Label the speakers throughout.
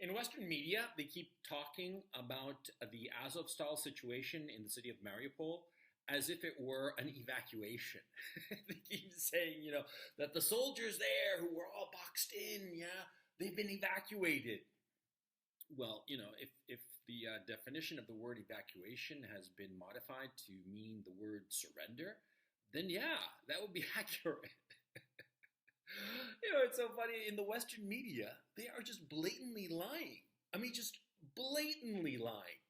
Speaker 1: In Western media, they keep talking about the Azovstal situation in the city of Mariupol as if it were an evacuation. They keep saying, that the soldiers there who were all boxed in, yeah, they've been evacuated. Well, if the definition of the word evacuation has been modified to mean the word surrender, then yeah, that would be accurate. It's so funny. In the Western media, they are just blatantly lying. I mean, just blatantly lying.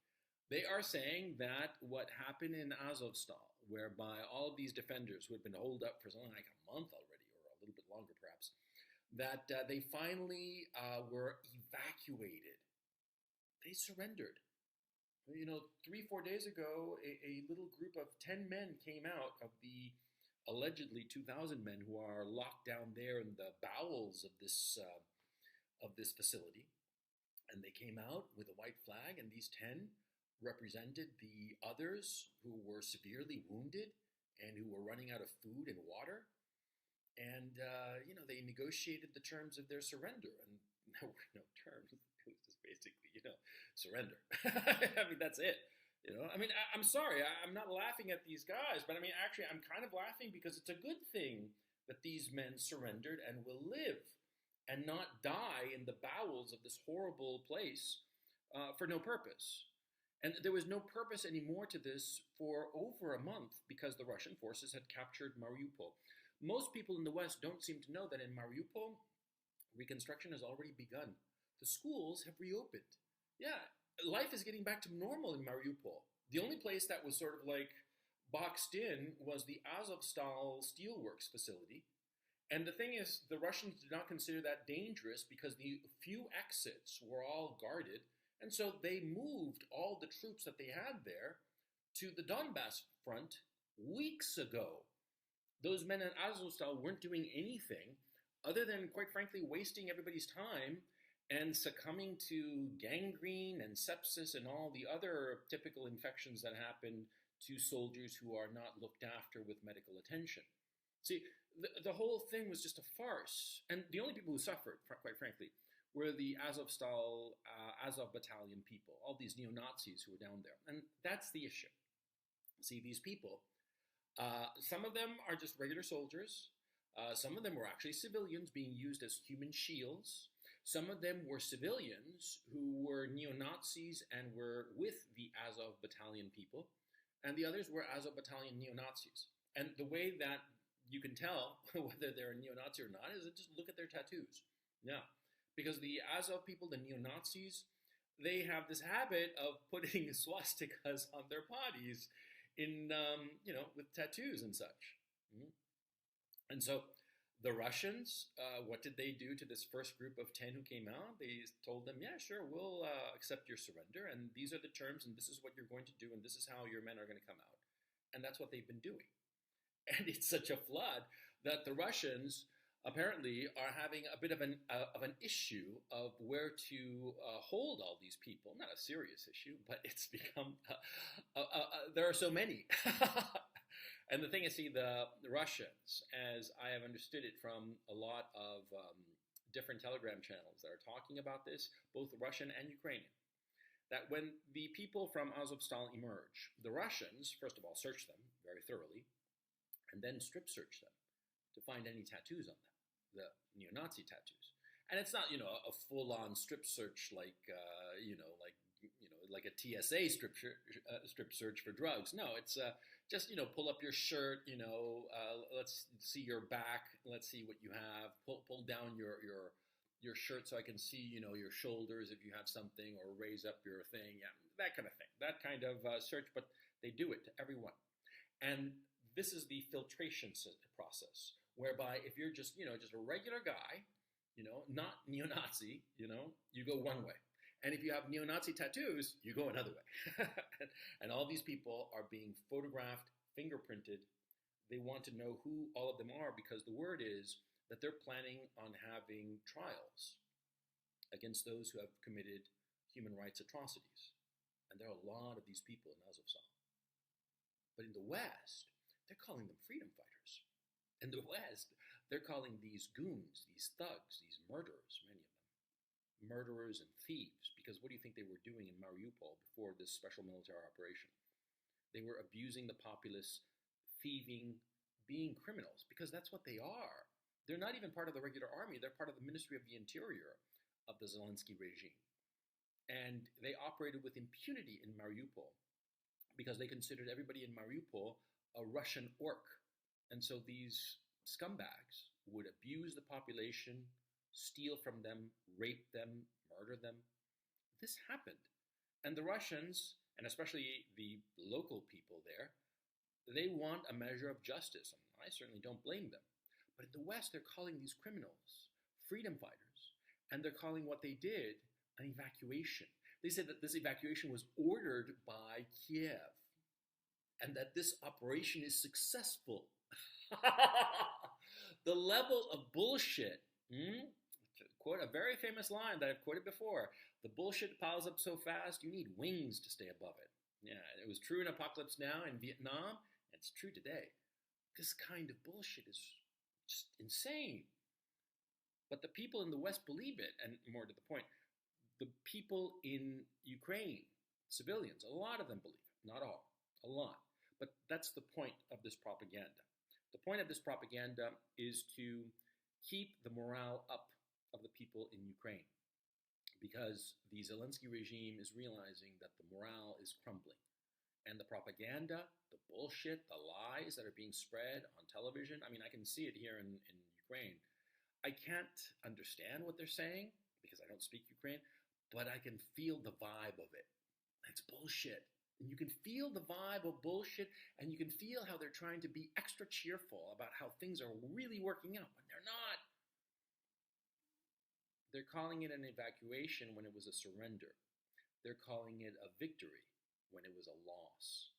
Speaker 1: They are saying that what happened in Azovstal, whereby all of these defenders who had been holed up for something like a month already, or a little bit longer perhaps, that they finally were evacuated. They surrendered. 3, 4 days ago, a little group of 10 men came out of the allegedly 2,000 men who are locked down there in the bowels of this facility, and they came out with a white flag. And these 10 represented the others who were severely wounded and who were running out of food and water. And they negotiated the terms of their surrender, and there were no terms. It was just basically, surrender. I mean, that's it. I'm sorry, I'm not laughing at these guys, but I mean, actually, I'm kind of laughing because it's a good thing that these men surrendered and will live and not die in the bowels of this horrible place for no purpose. And there was no purpose anymore to this for over a month because the Russian forces had captured Mariupol. Most people in the West don't seem to know that in Mariupol, reconstruction has already begun. The schools have reopened. Yeah, life is getting back to normal in Mariupol. The only place that was sort of like boxed in was the Azovstal steelworks facility. And the thing is, the Russians did not consider that dangerous because the few exits were all guarded. And so they moved all the troops that they had there to the Donbass front weeks ago. Those men in Azovstal weren't doing anything other than, quite frankly, wasting everybody's time and succumbing to gangrene and sepsis and all the other typical infections that happen to soldiers who are not looked after with medical attention. See, the whole thing was just a farce. And the only people who suffered, quite frankly, were the Azovstal, Azov battalion people, all these neo-Nazis who were down there. And that's the issue. See, these people, some of them are just regular soldiers. Some of them were actually civilians being used as human shields. Some of them were civilians who were neo-Nazis and were with the Azov battalion people. And the others were Azov battalion neo-Nazis. And the way that you can tell whether they're a neo-Nazi or not is to just look at their tattoos. Yeah. Because the Azov people, the neo-Nazis, they have this habit of putting swastikas on their bodies in, with tattoos and such. Mm-hmm. And so the Russians, what did they do to this first group of 10 who came out? They told them, yeah, sure, we'll accept your surrender, and these are the terms, and this is what you're going to do, and this is how your men are going to come out. And that's what they've been doing. And it's such a flood that the Russians apparently are having a bit of an issue of where to hold all these people. Not a serious issue, but it's become, there are so many. And the thing is, see, the Russians, as I have understood it from a lot of different Telegram channels that are talking about this, both Russian and Ukrainian, that when the people from Azovstal emerge, the Russians, first of all, search them very thoroughly, and then strip search them to find any tattoos on them, the neo-Nazi tattoos. And it's not, a full-on strip search like a TSA strip search for drugs. No, it's just, pull up your shirt, let's see your back, let's see what you have, pull down your shirt so I can see, your shoulders if you have something, or raise up your thing, yeah, that kind of thing, that kind of search, but they do it to everyone. And this is the filtration process, whereby if you're just a regular guy, not neo-Nazi, you go one way. And if you have neo-Nazi tattoos, you go another way. And all these people are being photographed, fingerprinted. They want to know who all of them are because the word is that they're planning on having trials against those who have committed human rights atrocities. And there are a lot of these people in Azovstal. But in the West, they're calling them freedom fighters. In the West, they're calling these goons, these thugs, these murderers, many of them. murderers and thieves. Because what do you think they were doing in Mariupol before this special military operation? They were abusing the populace, thieving, being criminals, because that's what they are. They're not even part of the regular army. They're part of the Ministry of the Interior of the Zelensky regime. And they operated with impunity in Mariupol because they considered everybody in Mariupol a Russian orc. And so these scumbags would abuse the population, steal from them, rape them, murder them. This happened. And the Russians, and especially the local people there, they want a measure of justice. And I certainly don't blame them. But in the West, they're calling these criminals freedom fighters. And they're calling what they did an evacuation. They said that this evacuation was ordered by Kiev and that this operation is successful. The level of bullshit, to quote a very famous line that I've quoted before, the bullshit piles up so fast you need wings to stay above it. Yeah, it was true in Apocalypse Now in Vietnam, and it's true today. This kind of bullshit is just insane. But the people in the West believe it, and more to the point, the people in Ukraine, civilians, a lot of them believe it. Not all, a lot. But that's the point of this propaganda. The point of this propaganda is to keep the morale up of the people in Ukraine, because the Zelensky regime is realizing that the morale is crumbling. And the propaganda, the bullshit, the lies that are being spread on television, I mean, I can see it here in Ukraine. I can't understand what they're saying because I don't speak Ukraine, but I can feel the vibe of it. It's bullshit. And you can feel the vibe of bullshit, and you can feel how they're trying to be extra cheerful about how things are really working out, but they're not. They're calling it an evacuation when it was a surrender. They're calling it a victory when it was a loss.